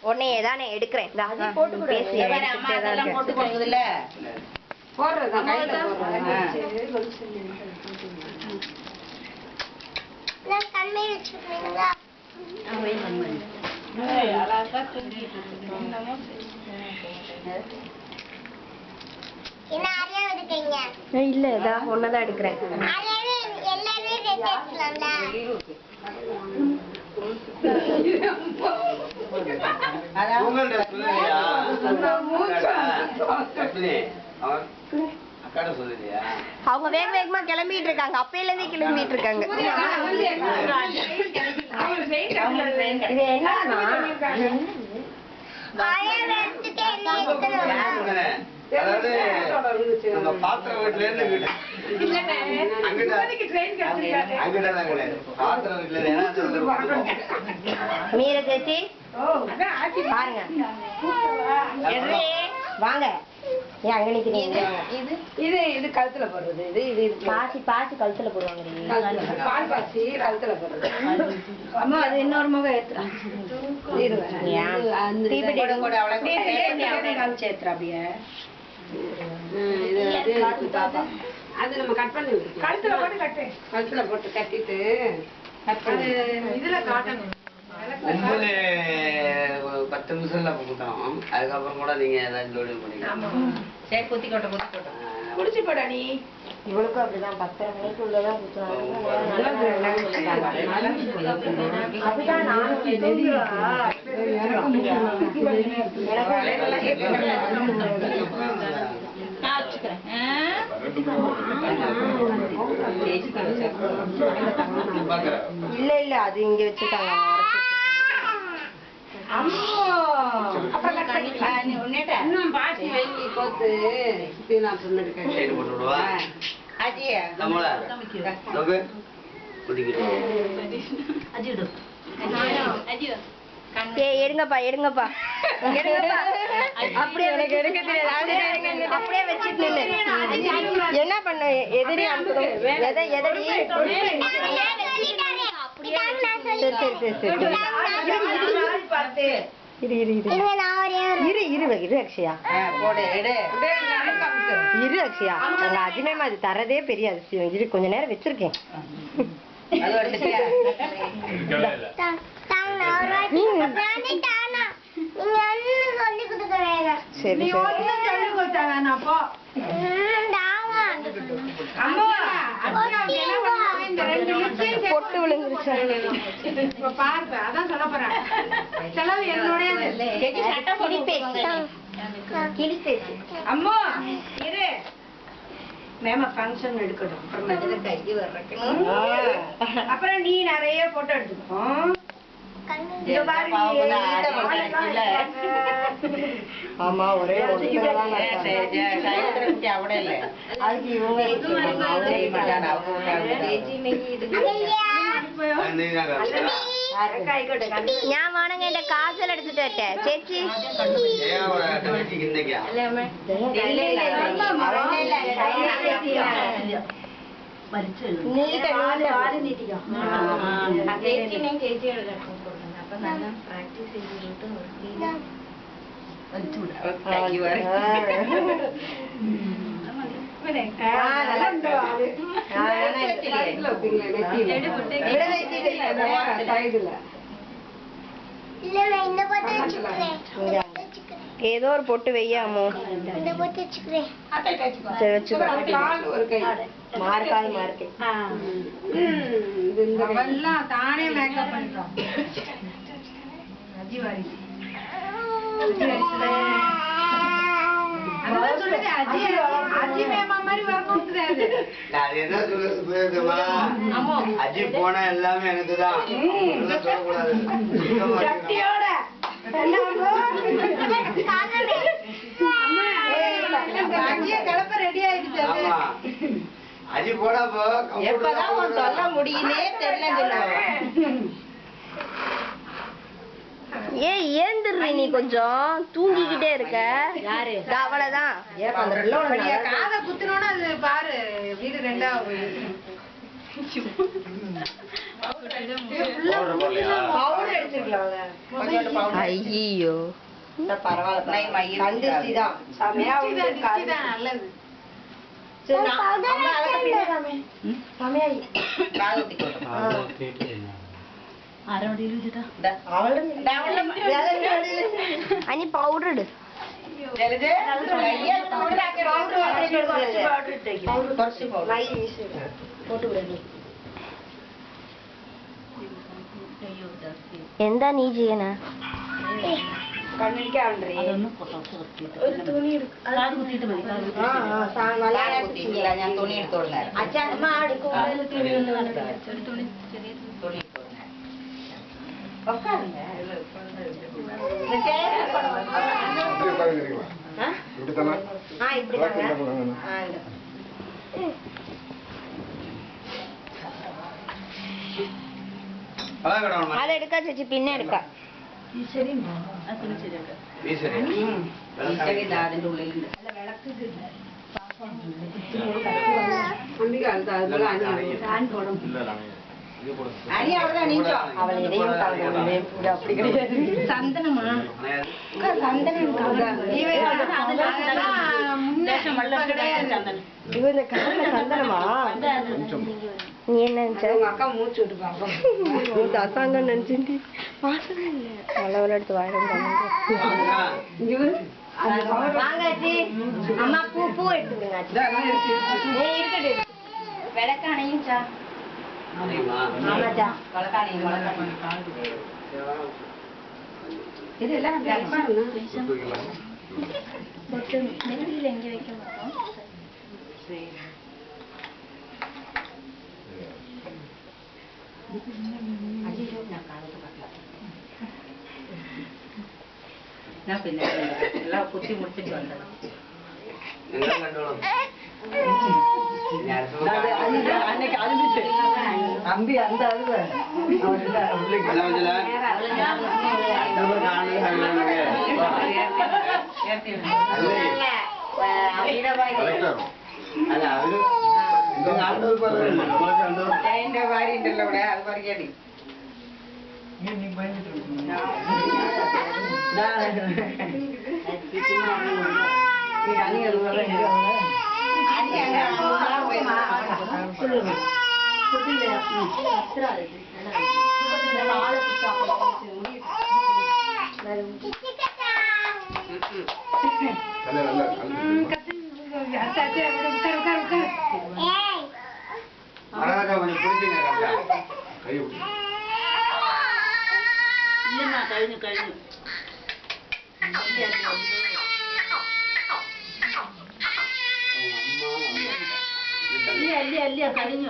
உன்னையே தானே எடுக்கிறேன். பேசி போட்டு கொடுக்குதுல்ல இல்ல இதான் ஒன்னதான் எடுக்கிறேன். அவங்க வேக வேகமா கிளம்பிட்டு இருக்காங்க. அப்பையில இருந்தே கிளம்பிட்டு இருக்காங்க. இது என்ன பாத்திரம் வீட்டுல இருந்து மீர சேச்சி பாருங்க வாங்க. ஏன் அங்க நிக்கிறீங்க? இது இது கழுத்துல போடுறது. இது இது பாசி பாசி கழுத்துல போடுவாங்க. பால் பாசி கழுத்துல போடுறது. அம்மா அது இன்னொரு முகம் ஏத்துறா. தீபெட்டி கூட அவ்வளவு காமிச்சு ஏத்துறா அப்படியே. அது நம்ம கட் பண்ணி கழுத்துல போட்டு கட்டு. கழுத்துல போட்டு கட்டிட்டு இதுல காட்டணும். 10 நிமிஷம்ல கொடுத்தோம். அதுக்கப்புறம் கூட நீங்க ஏதாவது லோடு பண்ணிக்கலாம். சரி குத்தி கொட்ட குடிச்சு போடா நீ. இவளுக்கும் அப்படிதான் 10:30 மணிக்கு உள்ளதான் அப்படிதான் நானும் இல்ல இல்ல அது இங்க வச்சுட்டாங்க. எடுங்கப்பா எடுங்கப்பா அப்படியே எனக்கு எடுக்க தெரியாது. அப்படியே வச்சுட்டு என்ன பண்ண எதிரி எதடி இரு அக்ஷயா. உங்க அஜிமேமா அது தரதே பெரிய அதிசயம். இரு கொஞ்ச நேரம் வச்சிருக்கேன். சரி பொட்டு விழுந்துருச்சு. அம்மா இரு மேம ஃபங்க்ஷன் எடுக்கணும். அப்புறம் நீ நிறைய போட்டோ எடுத்துக்கோ. ஆமா ஒரே ഞാൻ വേണമെങ്കിൽ എന്റെ കാസൽ എടുത്തിട്ട് വരട്ടെ ചേച്ചി. ஏதோ ஒரு பொட்டு வையாமோ மார்க்காய் மார்க்கை தானே மேக்கப் பண்ணிட்டோம். அஜி போனா எல்லாமே எனக்குதான். அஜி போனா எப்பதான் சொல்ல முடியலே தெரியல. ஏன் ஏந்துடுற நீ? கொஞ்சம் தூங்கிக்கிட்டே இருக்க. அவ்வளவுதான். காதை குத்துனோட அது பாரு வீடு ரெண்டாவது கொஞ்சோண்டு powder. ஐயோ பரவாயில்ல கண்டிச்சி தான் செமையா நல்லது சரி நான் அம்மா அலக்க பின்னறாமே செமையா അനി പൗഡർ ഇട് എന്താ നീ ചെയ്യണ ഞാൻ തുണി എടുത്തോളാം അച്ഛാ അമ്മ അതെടുക്കാ ചേച്ചി പിന്നെ എടുക്കാം അതിന്റെ ഉള്ളിലുണ്ട് அனி அவர்தான் நீச்சோ அவள் எதையும் அப்படி கிடையாது சந்தனமா சந்தனம் இவங்க கால சந்தனமா நீ என்ன நினைச்ச அக்கா மூச்சு விட்டு பாப்போம் அசாங்க நினைச்சுட்டு வாசனை இல்ல அளவுல எடுத்து வாயிடம் வாங்காச்சி அம்மா பூ பூ எடுத்துக்கங்க இருக்கட்டு விளக்கானையும் சா ஆமாச்சா வளர்க்கானே இதெல்லாம் நெத்தியில எங்க வைக்க மாட்டோம் நான் பின்ன எல்லாம் குத்தி முடிச்சுட்டு வந்தேன் அன்னைக்கு அழுதுச்சு தம்பி அந்த அழுவ വാരിണ്ടല്ലോ ഇവിടെ അത് പറയാടി കഴിഞ്ഞു കഴിഞ്ഞു അല്ല കഴിഞ്ഞു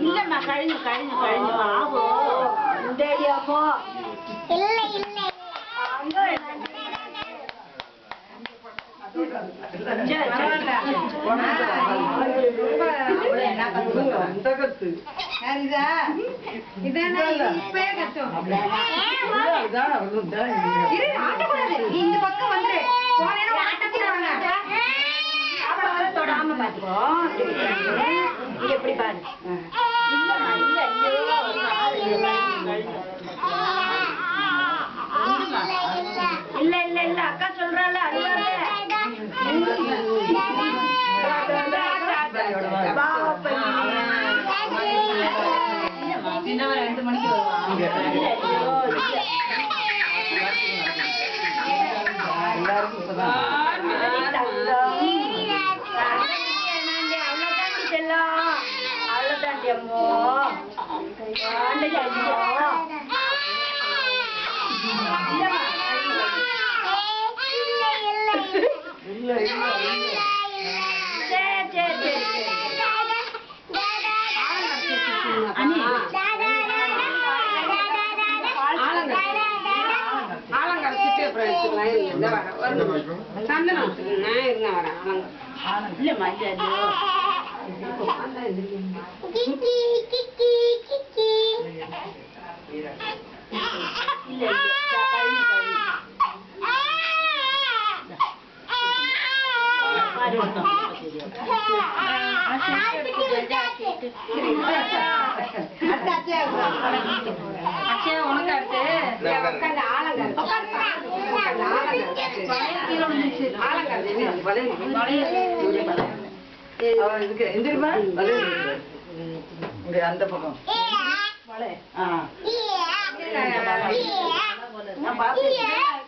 ഇല്ലമ്മ കഴിഞ്ഞു കഴിഞ്ഞു കഴിഞ്ഞു ആവോ അപ്പോ ഇല്ല ഇല്ല இந்த பக்கம் வந்து தொடாம பாத்துக்கோ எப்படி பாரு இல்ல இல்ல இல்ல அக்கா சொல்றாள் அழுவாத சின்னவன் 2 மணிக்கு அவ்வளவுதான் அம்மோ ஆலங்கரைச்சிட்டு அப்புறம் எடுத்துக்கலாம் சந்தனம் நான் இருங்க வரேன் இல்லம்மா இல்ல உனக்கு அடுத்து உட்காந்து அந்த பக்கம்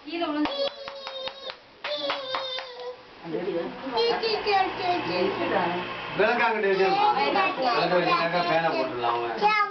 கீழே விழுந்து விளக்காங்கிட்ட வச்சிருக்கோம். விளக்க வச்சுட்டாக்கா பேனை போட்டுடலாம் அவங்க.